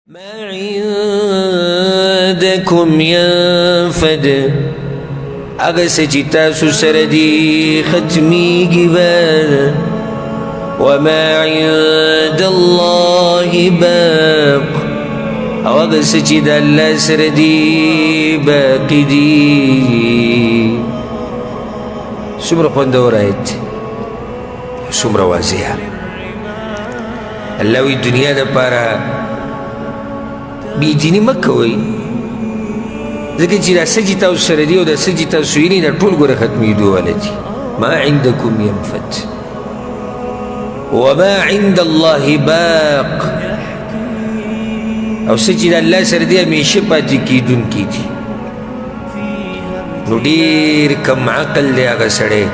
ما عندكم ينفد هغه څه چې تاسو سره دي ختمیږي به وما عند الله باق او هغه څه چې د الله سره دي باقي دي. څومره خوندور آیت څومره واضح. الله وی دنیا دپاره بیدینی مه کوئ ځکه چې دا څه چې تاسو سره دي او دا څه چې تاسو وینئ دا ټول ګوره ختمېدو والا دي. ما عندکم ینفد وما عند الله باق او څه چې د الله سره دي همیشه پاتې کېدونکي دي. نو ډېر کم عقل دی هغه سړی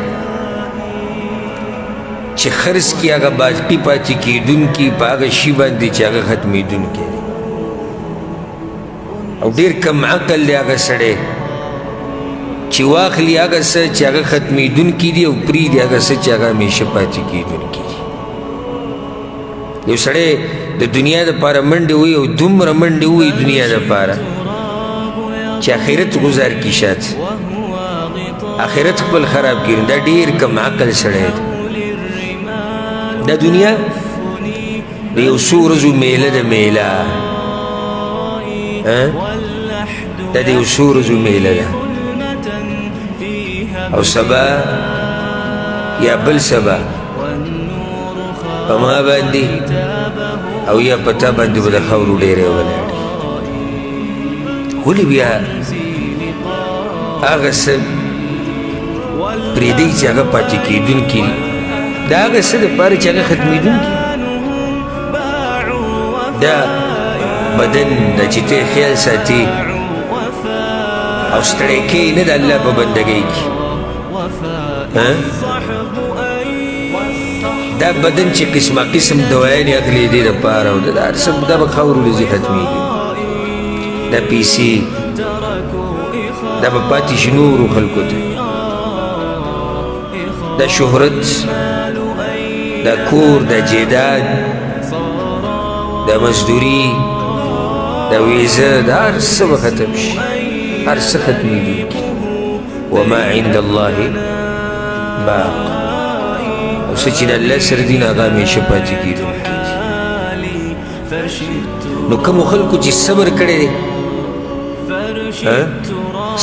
چې خرڅ کړي هغه باقي پاتې کېدونکي په هغه شي باندې چې هغه ختمېدونکی دی. او ډېر کم عقل دی هغه سړی چې واخلي هغه څه چې هغه ختمېدونکي دي او پرېږدي هغه څه چې هغه همیشه پاتې کېدونکي دي. یو سړی د دنیا دپاره منډې ووایي او دومره منډې ووایي دنیا دپاره چې آخرت ګزار کړي شاته آخرت خپل خراب کړي. دا ډېر کم عقل سړی دی. دا دنیا د یو څو ورځو میله ده میله دا د یو څو ورځو میله ده او سبا یا بل سبا په ما باندې او یا په تا باندې به د خاورو ډېرې ولاړې. ولې بیا هغه څه پرېږدئ چې هغه پاتې کېدونکي دي. دا هغه څه دپاره چې هغه ختمېدونکي دا بدن دا چې ته خیال ساتي او ستړی کېږي نه د الله په بندګۍ کې. دا بدن چې قسمه قسم دوایانې اخلي دې دپاره او دا هر څه دا به خاورو لځي ختمېږي. دا پیسې دا به پاتې شي نورو خلکو ته. دا شهرت دا کور دا جیداد دا مزدوري دا ویزه دا هر څه به ختم شي هر څه ختمېږي. وما عند الله باق او څه چې د الله سره دي نو هغه همیشه پاتې کېدونکي دي. نو کومو خلکو چې صبر کړی دی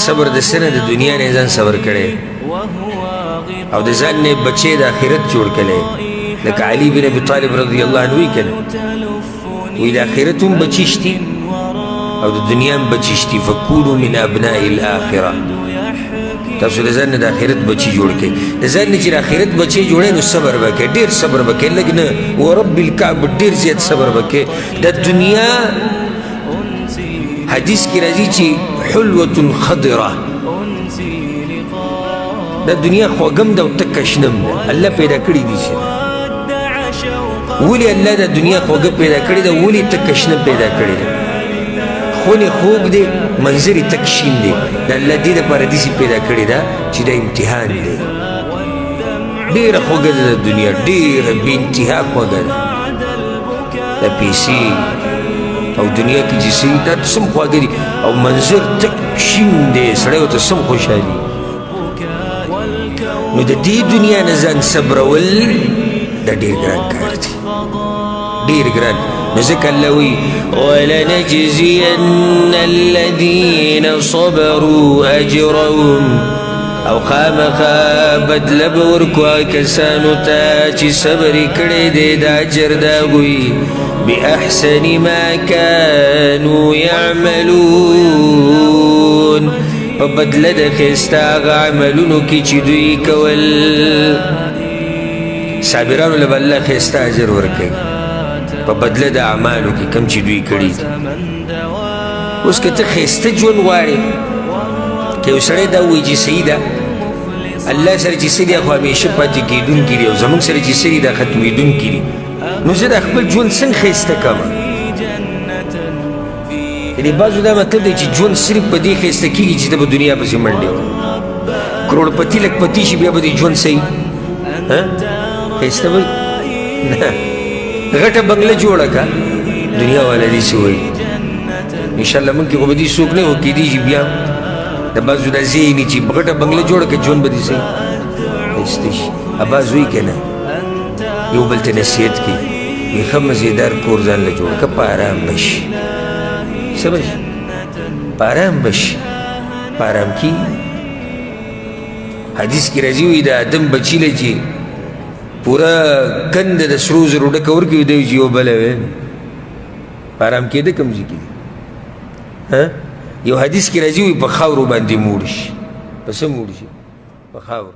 صبر د څه نه د دنیا نه ځان صبر کړی او د ځان نه بچی د آخرت جوړ کړی. لکه علي بن ابي طالب رضی الله عنه وی کنه وی د آخرت هم بچی شتي او د دنیا هم بچی شتي. فکونوا من ابناء الاخره. تاسو د ځان نه د آخرت بچی جوړ کړئ. د ځان نه چې د آخرت بچی جوړئ نو صبر به کوئ ډېر صبر به کوئ لږ نه ورب الکعبه ډېر زیات صبر به کوئ. د دنیا حدیث کې راځي چې حلوة خضره دا دنیا خوږم ده او تکه شنم ده. الله پیدا کړي دي چې ولې الله دا دنیا خوږه پیدا کړې ده ولې تکه شنه پیدا کړې ده. خونې خوږ دی منظر یې تک شین دی. د الله دې دپاره داسې پیدا کړې ده چې دا امتحان دی. ډېره خوږه ده د دنیا ډېره بې انتها خوږه ده. دا پیسې او دنیا کې چې څه دا سم خواږه دي او منظر تک شین دی سړی ورته سم خوشحالي. نو د دې دنیا نه ځان صبرول دا ډېر ګران کار دی ډېر ګران. نو ځکه الله وایي ولنجزین الذین صبروا اجرهم او خامخا بدله به ورکو هغه کسانو ته چې صبر یې کړی دی دا اجر د هغوی باحسن ما كانوا يعملون په بدله د ښایسته هغه عملونو کې چې دوی کول. صابرانو له به الله ښایسته اجر ورکوي په بدله د اعمالو کې کوم چې دوی کړي دي. اوس که ته ښایسته ژوند غواړې که یو سړی دا وایي چې صحیح ده الله سره چې څه دي خو همیشه پاتې کېدونکي دي او زموږ سره چې څه دي دا ختمېدونکي دي. نو زه دا خپل ژوند څنګه ښایسته کړم؟ یعنې بعضو دا مطلب دی چې ژوند صرف په دې ښایسته کېږي چې ته به دنیا پسې منډې کروڑپتی لکپتی شي بیا به دې ژوند صحیح ښایسته به نه غټه بنګله جوړه کا دنیا والا دې څه وایي انشاءالله مونږ کې خو به دې څوک نه و کېدی شي بیا د بعضو دا ذهني چې غټه بنګله جوړه کړه ژوند به دې صحیح ایستی شي اباز وایي که نه یو بل ته نصیحت کوي وایي ښه مزېدار کور ځان له جوړ کړه په ارام به شي څه به شي په ارام به شي په ارام کېږي حدیث کې راځي وایي د آدم بچي له چې پوره کنده د سرو زرو ډکه ورکړي دی چې یو بله وی په ارام کېده کوم ځای کې یو حدیث کې راځي وایي په خاورو باندې موړ شي په څه موړ شي په خاورو